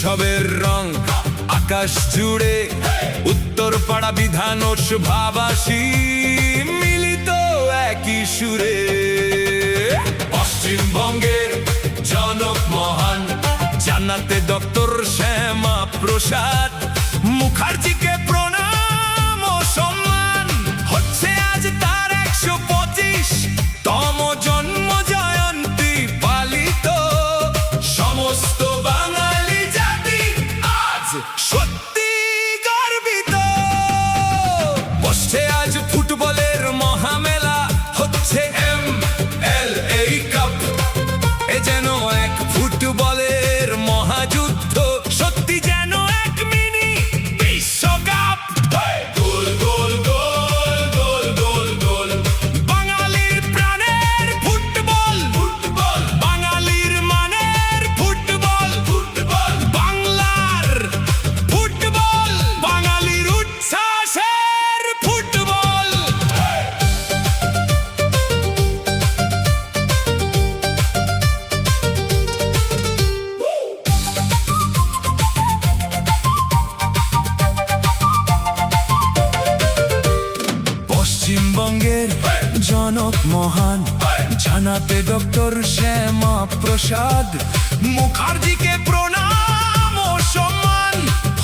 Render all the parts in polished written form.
উৎসবের রং আকাশ জুড়ে, উত্তর পাড়া বিধান ও শুভাবাসী মিলিত একই সুরে। পশ্চিমবঙ্গের জনক মহান জান্নাতে ডক্টর শ্যামা প্রসাদ মুখার্জিকে প্রণাম ও সম্মান। হচ্ছে আজ তার 125তম জন্ম জয়ন্তী পালিত। সমস্ত বাঙালি জাতি আজ সত্যি গর্বিত। বসছে আজ ফুটবলের মহামেলা, হচ্ছে MLA কাপ। এ যেন এক ফুটবলের মহাযুদ্ধ, সত্যি যেন এক মিনি বিশ্বকাপ। গোল গোল গোল গোল গোল গোল, বাঙালির প্রাণের ফুটবল। ফুটবল বাঙালির মানের ফুটবল। ফুটবল বাংলার ফুটবল, বাঙালির উচ্ছ্বাসের ফুটবল। পশ্চিমবঙ্গের জনক মহান জানাতে ডক্টর শ্যামা প্রসাদ মুখার্জিকে প্রণাম ও সম্মান।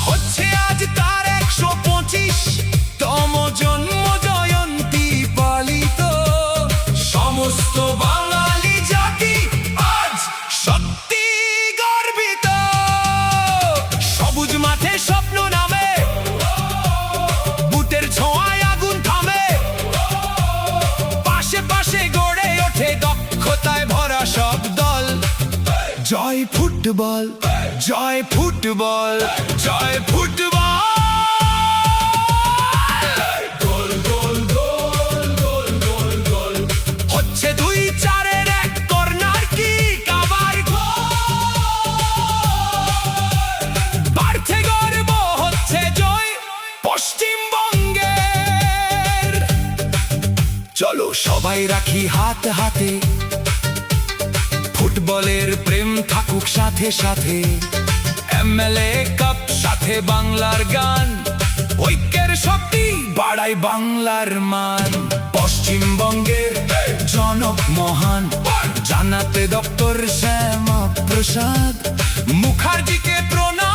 হচ্ছে আজ তার 125তম জন্ম জয়ন্তী পালিত। সমস্ত বাঙালি জাতি আজ সত্যি গর্বিত। সবুজ মাঠে স্বপ্ন নামে, বুটের ছোঁয়ায় আগুন থামে। পাশে পাশে গড়ে ওঠে দক্ষতায় ভরা সব দল। জয় ফুটবল, জয় ফুটবল, জয় ফুটবল। গোল গোল গোল গোল গোল গোল, হচ্ছে 2-4-এর এক কর্নার কিক, আবার বাড়ছে গর্ব, হচ্ছে জয় পশ্চিমবঙ্গের। চলো সবাই রাখি হাত হাতে, ফুটবলের প্রেম থাকুক সাথে সাথে। MLA কাপ সাথে বাংলার গান, ঐক্যের শক্তি বাড়াই বাংলার মান। পশ্চিমবঙ্গের জনক মহান জানাতে ডক্টর শ্যামা প্রসাদ মুখার্জিকে প্রণাম।